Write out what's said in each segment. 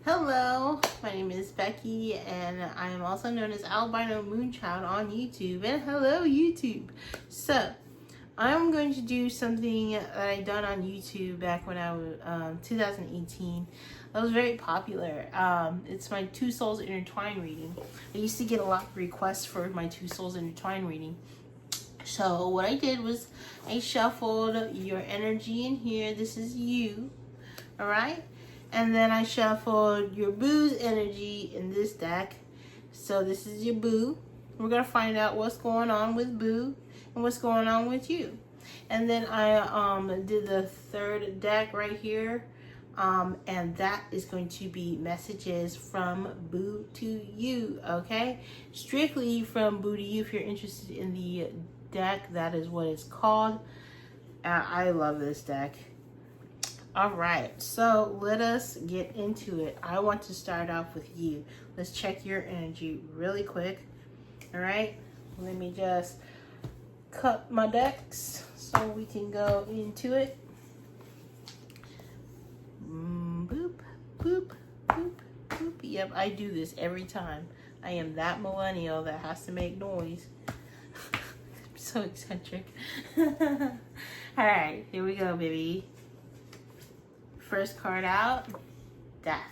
Hello, my name is Becky, and I am also known as Albino Moonchild on YouTube. And hello, YouTube. So, I'm going to do something that I done on YouTube back when I was 2018. That was very popular. It's my Two Souls Intertwine reading. I used to get a lot of requests for my Two Souls Intertwine reading. So what I did was I shuffled your energy in here. This is you, all right? And then I shuffled your boo's energy in this deck. So this is your boo. We're going to find out what's going on with boo and what's going on with you. And then I did the third deck right here. And that is going to be messages from boo to you, okay? Strictly from boo to you. If you're interested in the deck, that is what it's called. I love this deck. All right, so let us get into it. I want to start off with you. Let's check your energy really quick. All right, let me just cut my decks so we can go into it. Boop, boop, boop, boop. Yep, I do this every time. I am that millennial that has to make noise. I'm so eccentric. All right, here we go, baby. First card out, Death.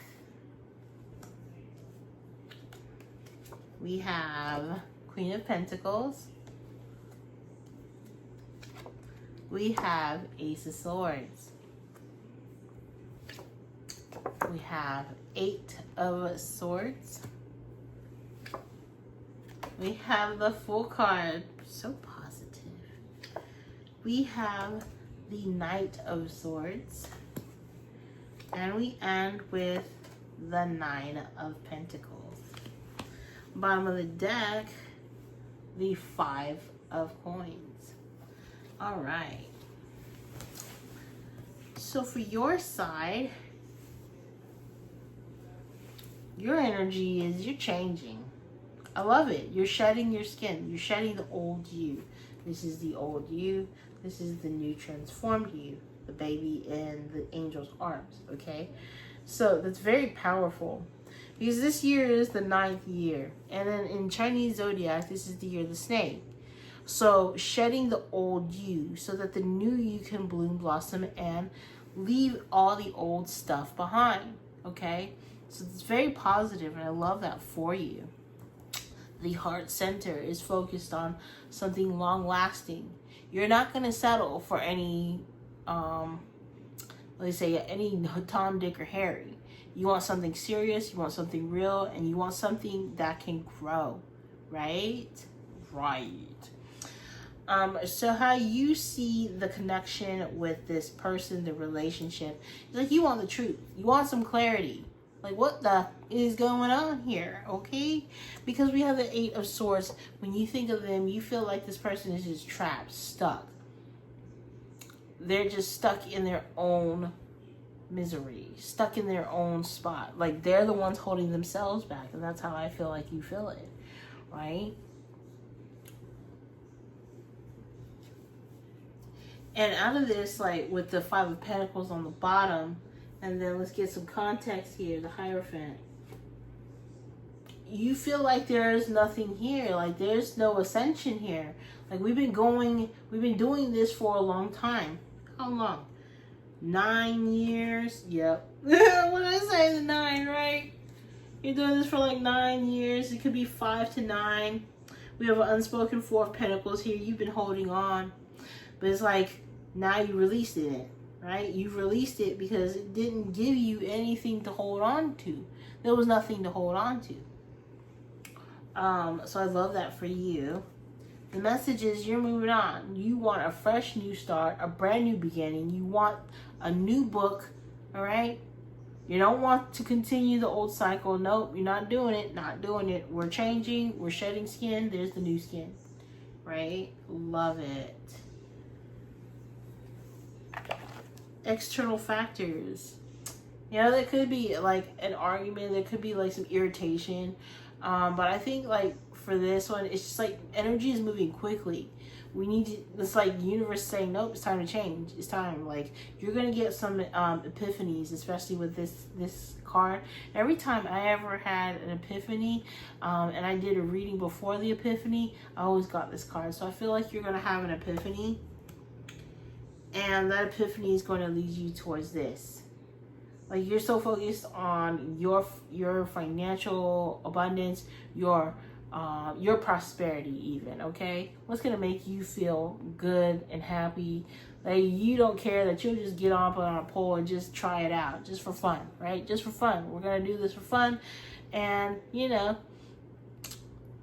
We have Queen of Pentacles. We have Ace of Swords. We have Eight of Swords. We have the Full card, so positive. We have the Knight of Swords. And we end with the Nine of Pentacles. Bottom of the deck, the Five of Coins. All right. So for your side, your energy is you're changing. I love it. You're shedding your skin. You're shedding the old you. This is the old you. This is the new transformed you. The baby in the angel's arms, okay? So that's very powerful because this year is the 9th year, and then in Chinese zodiac this is the year of the snake. So shedding the old you so that the new you can bloom, blossom, and leave all the old stuff behind, okay? So it's very positive, and I love that for you. The heart center is focused on something long lasting. You're not going to settle for any let's say any Tom, Dick, or Harry. You want something serious, you want something real, and you want something that can grow, right? Right. So how you see the connection with this person, the relationship, it's like you want the truth. You want some clarity. Like, what the is going on here, okay? Because we have the Eight of Swords. When you think of them, you feel like this person is just trapped, stuck. They're just stuck in their own misery, stuck in their own spot. Like they're the ones holding themselves back. And that's how I feel like you feel it, right? And out of this, like with the Five of Pentacles on the bottom, and then let's get some context here, the Hierophant. You feel like there's nothing here. Like there's no ascension here. Like we've been doing this for a long time. How long? 9 years? Yep. What did I say? The 9, right? You're doing this for like 9 years. It could be 5 to 9. We have an unspoken Four of Pentacles here. You've been holding on. But it's like, now you released it, right? You've released it because it didn't give you anything to hold on to. There was nothing to hold on to. So I love that for you. The message is you're moving on. You want a fresh new start, a brand new beginning. You want a new book, all right? You don't want to continue the old cycle. Nope, you're not doing it, not doing it. We're changing, we're shedding skin. There's the new skin, right? Love it. External factors. You know, there could be like an argument. There could be like some irritation. But I think like for this one, it's just like energy is moving quickly. We need to, it's like the universe saying, nope, it's time to change. It's time. Like, you're going to get some epiphanies, especially with this card. Every time I ever had an epiphany, and I did a reading before the epiphany, I always got this card. So I feel like you're going to have an epiphany. And that epiphany is going to lead you towards this. Like, you're so focused on your financial abundance, your prosperity even, okay? What's going to make you feel good and happy? Like, you don't care that you'll just get up on a pole and just try it out, just for fun, right? Just for fun. We're going to do this for fun. And, you know,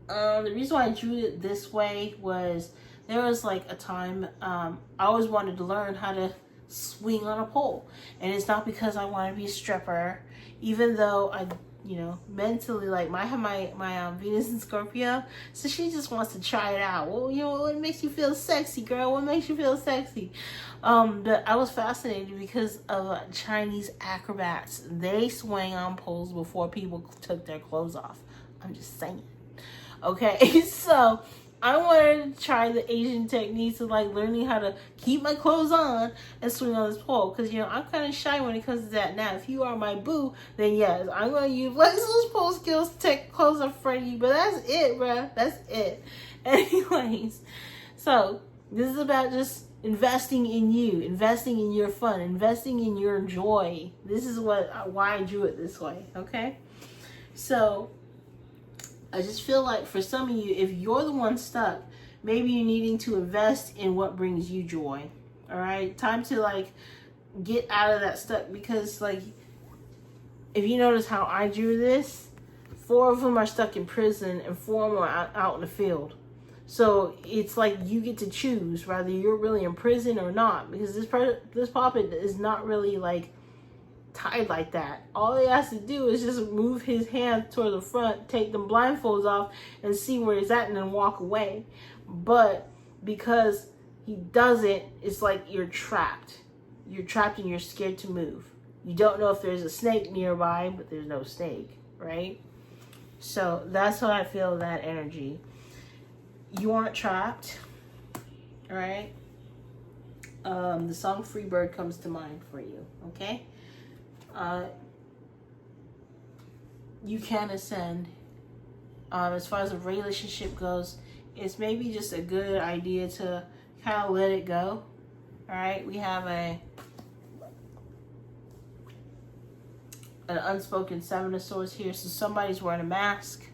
the reason why I drew it this way was there was like a time I always wanted to learn how to swing on a pole. And it's not because I want to be a stripper, even though I, you know, mentally, like, I have my Venus in Scorpio, so she just wants to try it out. Well, you know, what makes you feel sexy, girl? What makes you feel sexy? But I was fascinated because of Chinese acrobats. They swang on poles before people took their clothes off. I'm just saying. Okay, so I wanted to try the Asian techniques of like learning how to keep my clothes on and swing on this pole. Because, you know, I'm kind of shy when it comes to that. Now, if you are my boo, then yes, I'm going to use those pole skills to take clothes off for you. But that's it, bruh. That's it. Anyways, so this is about just investing in you, investing in your fun, investing in your joy. This is why I drew it this way, okay? So I just feel like for some of you, if you're the one stuck, maybe you're needing to invest in what brings you joy. All right, time to like get out of that stuck, because like if you notice how I drew this, 4 of them are stuck in prison and 4 of them are out in the field. So it's like you get to choose whether you're really in prison or not, because this puppet is not really like tied like that. All he has to do is just move his hand toward the front, take the blindfolds off, and see where he's at, and then walk away. But because he doesn't, it's like you're trapped. You're trapped and you're scared to move. You don't know if there's a snake nearby, but there's no snake, right? So that's how I feel that energy. You aren't trapped, all right? The song Free Bird comes to mind for you, okay? You can ascend. As far as a relationship goes, it's maybe just a good idea to kind of let it go. All right, we have an unspoken 7 of Swords here, so somebody's wearing a mask,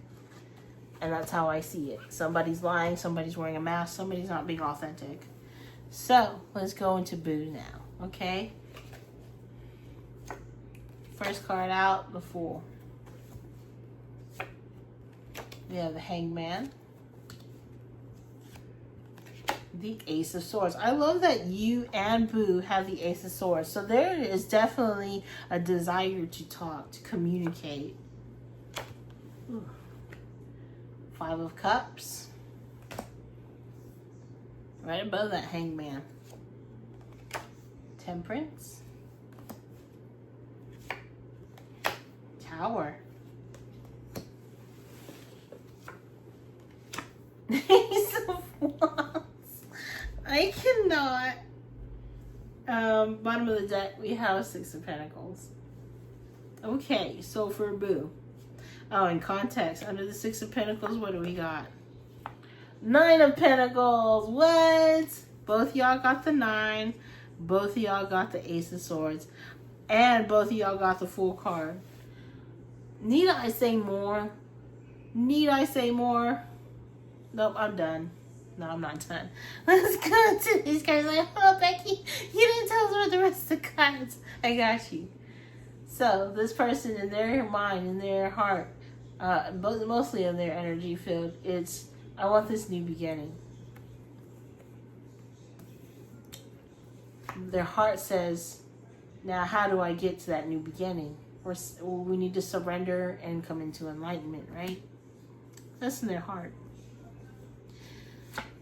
and that's how I see it. Somebody's lying, somebody's wearing a mask, somebody's not being authentic. So let's go into Boo now, okay? First card out, the Fool. We have the Hangman. The Ace of Swords. I love that you and Boo have the Ace of Swords. So there is definitely a desire to talk, to communicate. Ooh. 5 of Cups. Right above that Hangman. Temperance. Tower. Ace of Wands. I cannot. Bottom of the deck, we have 6 of Pentacles. Okay, so for Boo. Oh, in context, under the 6 of Pentacles, what do we got? 9 of Pentacles. What? Both y'all got the 9. Both of y'all got the Ace of Swords. And both of y'all got the Fool card. Need I say more? Need I say more? Nope, I'm done. No, I'm not done. Let's go to these cards. Like, oh, Becky, you didn't tell us what the rest of the cards. I got you. So, this person in their mind, in their heart, mostly in their energy field, it's, I want this new beginning. Their heart says, now how do I get to that new beginning? We need to surrender and come into enlightenment, right? That's in their heart.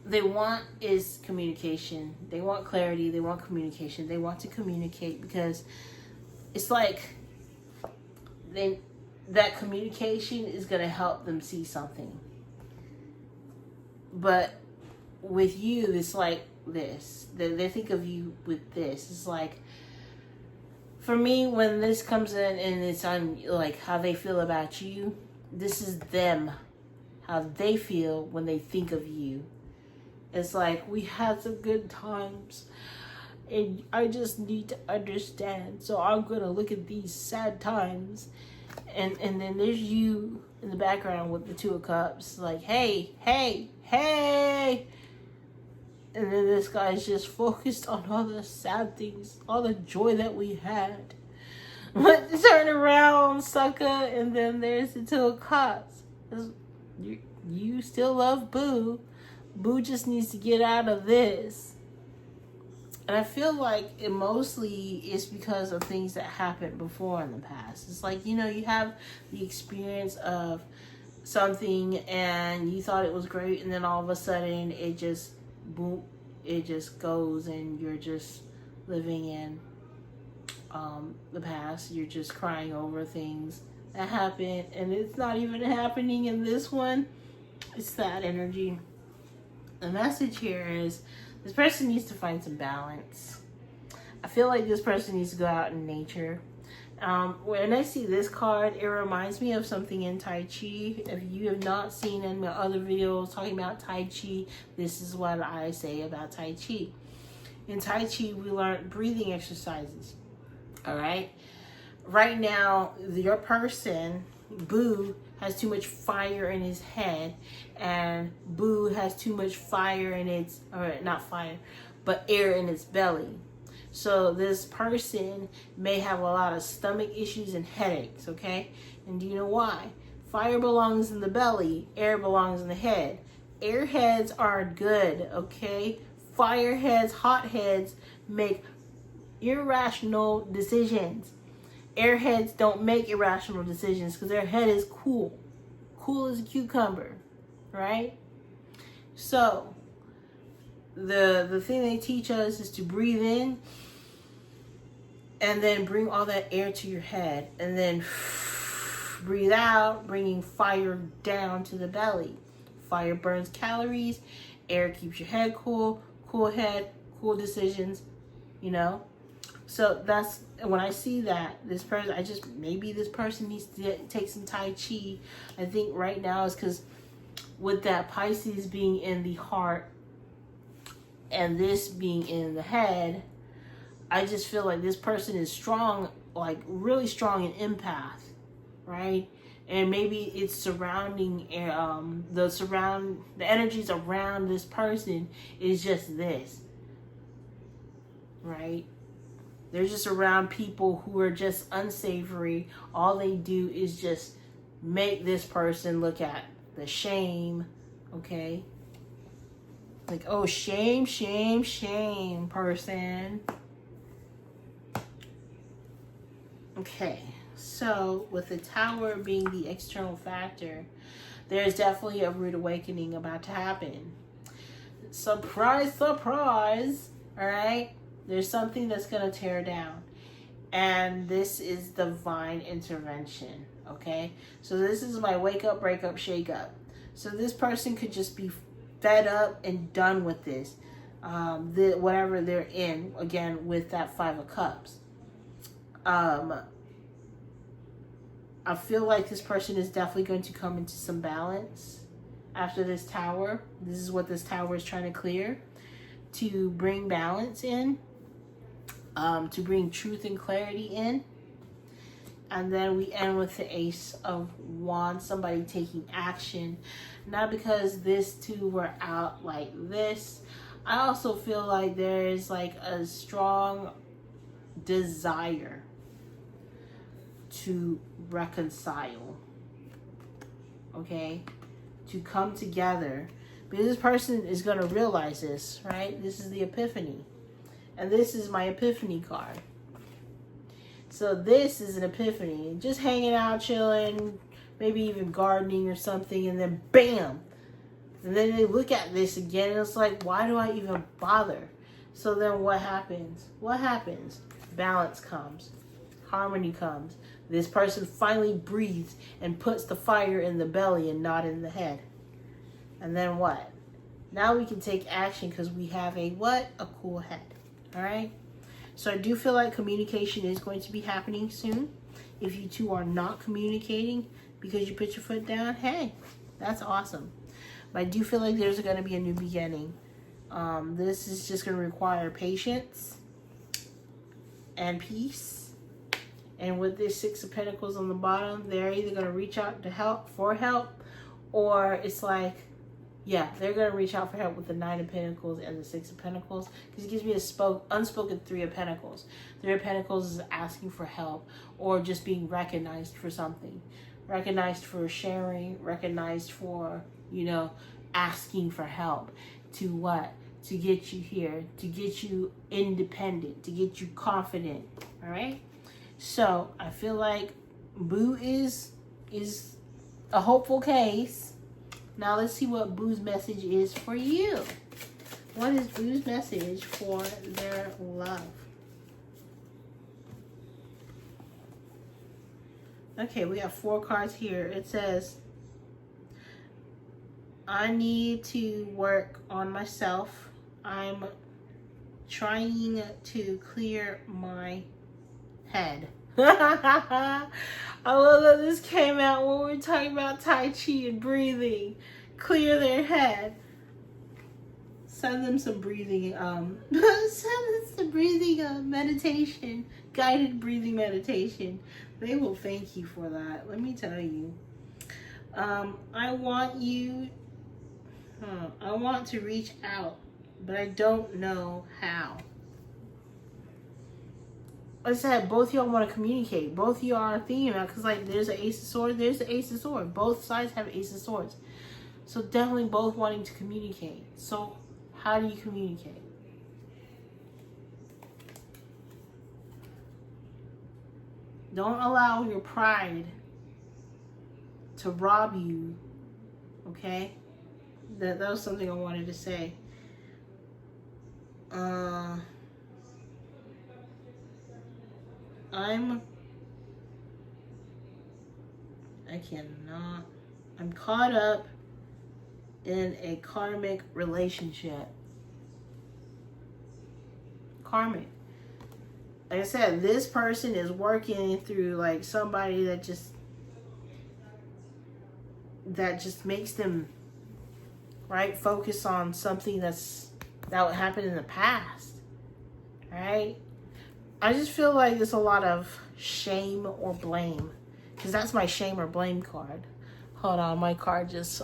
They want is communication. They want clarity. They want communication. They want to communicate because it's like that communication is going to help them see something. But with you, it's like this. They think of you with this. It's like, for me, when this comes in and it's on, like, how they feel about you, this is them, how they feel when they think of you. It's like, we had some good times, and I just need to understand, so I'm gonna look at these sad times. And then there's you in the background with the Two of Cups, like, hey, hey, hey. And then this guy's just focused on all the sad things, all the joy that we had. But turn around, sucker, and then there's the Two of Cups. You still love Boo. Boo just needs to get out of this. And I feel like it mostly is because of things that happened before in the past. It's like, you know, you have the experience of something and you thought it was great, and then all of a sudden it just, boom, it just goes, and you're just living in the past. You're just crying over things that happened, and it's not even happening in this one. It's that energy. The message here is this person needs to find some balance. I feel like this person needs to go out in nature. When I see this card, it reminds me of something in Tai Chi. If you have not seen any of my other videos talking about Tai Chi, this is what I say about Tai Chi. In Tai Chi, we learn breathing exercises. All right? Right now, your person, Boo, has too much fire in his head, and Boo has too much fire in its, or not fire, but air in its belly. So this person may have a lot of stomach issues and headaches, okay? And do you know why? Fire belongs in the belly, air belongs in the head. Airheads are good, okay? Fireheads, hotheads make irrational decisions. Airheads don't make irrational decisions because their head is cool. Cool as a cucumber, right? So, the thing they teach us is to breathe in and then bring all that air to your head, and then breathe out, bringing fire down to the belly. Fire burns calories, air keeps your head cool, cool head, cool decisions, you know? So that's, when I see that, this person, maybe this person needs to take some Tai Chi. I think right now is because with that Pisces being in the heart and this being in the head, I just feel like this person is strong, like really strong in empath, right? And maybe it's surrounding, the energies around this person is just this, right? They're just around people who are just unsavory. All they do is just make this person look at the shame, okay? Like, oh, shame, shame, shame, person. Okay, so with the Tower being the external factor, there's definitely a rude awakening about to happen. Surprise, surprise, all right? There's something that's going to tear down. And this is divine intervention, okay? So this is my wake up, break up, shake up. So this person could just be fed up and done with this. Whatever they're in, again, with that Five of Cups. I feel like this person is definitely going to come into some balance after this Tower. This is what this Tower is trying to clear. To bring balance in. To bring truth and clarity in. And then we end with the Ace of Wands, somebody taking action. Not because this two were out like this. I also feel like there is like a strong desire to reconcile. Okay? To come together. Because this person is going to realize this, right? This is the Epiphany. And this is my Epiphany card. So this is an epiphany. Just hanging out, chilling, maybe even gardening or something, and then bam! And then they look at this again, and it's like, why do I even bother? So then what happens? What happens? Balance comes. Harmony comes. This person finally breathes and puts the fire in the belly and not in the head. And then what? Now we can take action because we have a what? A cool head. All right. So I do feel like communication is going to be happening soon. If you two are not communicating because you put your foot down, hey, that's awesome. But I do feel like there's going to be a new beginning. This is just going to require patience and peace. And with this Six of Pentacles on the bottom, they're either going to reach out to help, or it's like, yeah, they're going to reach out for help with the Nine of Pentacles and the Six of Pentacles. Because it gives me a unspoken Three of Pentacles. Three of Pentacles is asking for help or just being recognized for something. Recognized for sharing, recognized for, you know, asking for help. To what? To get you here, to get you independent, to get you confident. All right? So I feel like Boo is a hopeful case. Now let's see what Boo's message is for you. What is Boo's message for their love? Okay, we have 4 cards here. It says, I need to work on myself. I'm trying to clear my head. I love that this came out when we were talking about Tai Chi and breathing. Clear their head. Send them some breathing, meditation, guided breathing meditation. They will thank you for that. Let me tell you. I want to reach out, but I don't know how. Like I said, both of y'all want to communicate. Both of y'all are thinking about, because like there's an Ace of Swords, there's the Ace of Swords. Both sides have Ace of Swords. So definitely both wanting to communicate. So how do you communicate? Don't allow your pride to rob you, okay? That was something I wanted to say. I'm caught up in a karmic relationship. Karmic. Like I said, this person is working through like somebody that just makes them, right, focus on something that happened in the past, right? I just feel like there's a lot of shame or blame, because that's my shame or blame card. Hold on, my card just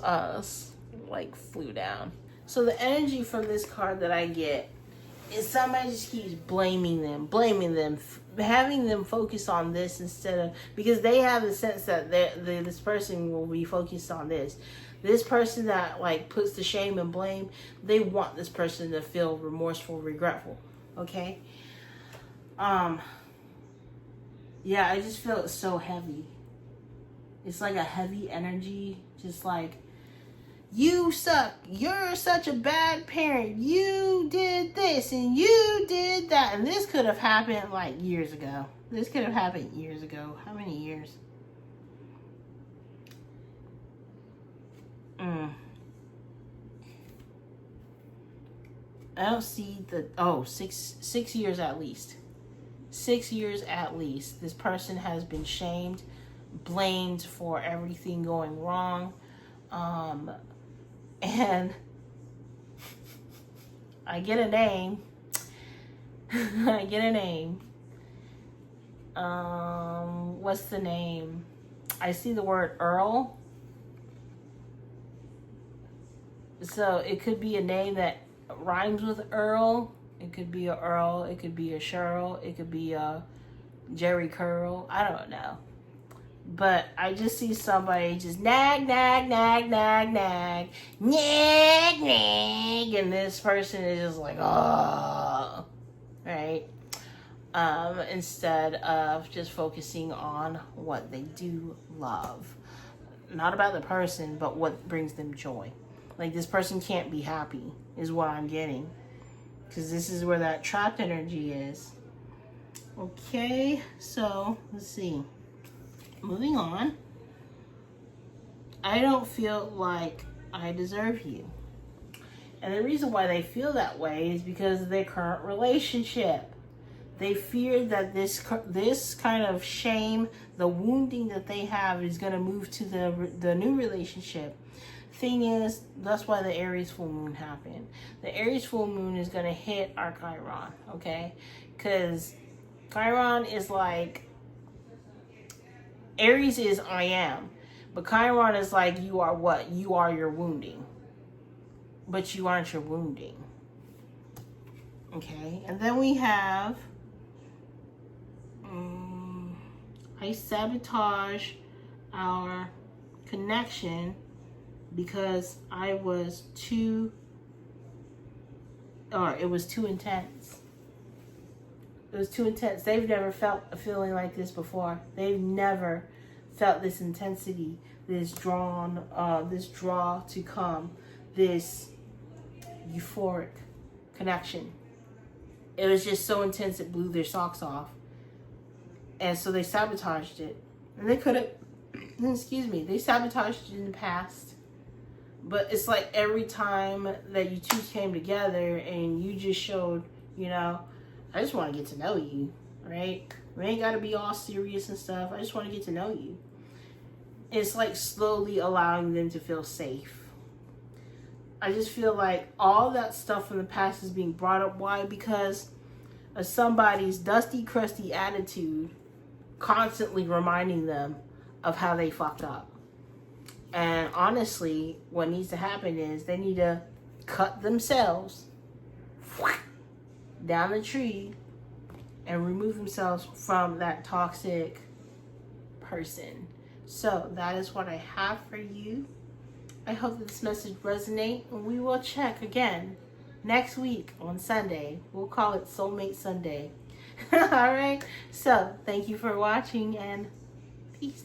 like flew down. So the energy from this card that I get is somebody just keeps blaming them, having them focus on this instead of, because they have the sense that this person will be focused on this. This person that like puts the shame and blame, they want this person to feel remorseful, regretful. Okay? Yeah, I just feel it's so heavy. It's like a heavy energy, just like, you suck, you're such a bad parent, you did this and you did that. And this could have happened like years ago. How many years? I don't see six years at least. 6 years at least. This person has been shamed, blamed for everything going wrong. And I get a name. What's the name? I see the word Earl. So it could be a name that rhymes with Earl. It could be a Earl. It could be a Cheryl. It could be a Jerry Curl. I don't know. But I just see somebody just nag, and this person is just like, oh, right? Instead of just focusing on what they do love. Not about the person, but what brings them joy. Like, this person can't be happy, is what I'm getting. Because this is where that trapped energy is. Okay, so let's see. Moving on. I don't feel like I deserve you. And the reason why they feel that way is because of their current relationship. They fear that this kind of shame, the wounding that they have, is going to move to the new relationship. Thing is, that's why the Aries full moon happened. The Aries full moon is going to hit our Chiron, okay? Because Chiron is like, Aries is I am, but Chiron is like, you are what? You are your wounding, but you aren't your wounding, okay? And then we have, I sabotage our connection because it was too intense. It was too intense. They've never felt a feeling like this before. They've never felt this intensity, this draw to come, this euphoric connection. It was just so intense it blew their socks off. And so they sabotaged it. And they could have, they sabotaged it in the past. But it's like every time that you two came together and you just showed, I just want to get to know you, right? We ain't got to be all serious and stuff. I just want to get to know you. It's like slowly allowing them to feel safe. I just feel like all that stuff from the past is being brought up. Why? Because of somebody's dusty, crusty attitude constantly reminding them of how they fucked up. And honestly, what needs to happen is they need to cut themselves down the tree and remove themselves from that toxic person. So that is what I have for you. I hope that this message resonates, and we will check again next week on Sunday. We'll call it Soulmate Sunday. All right. So thank you for watching, and peace.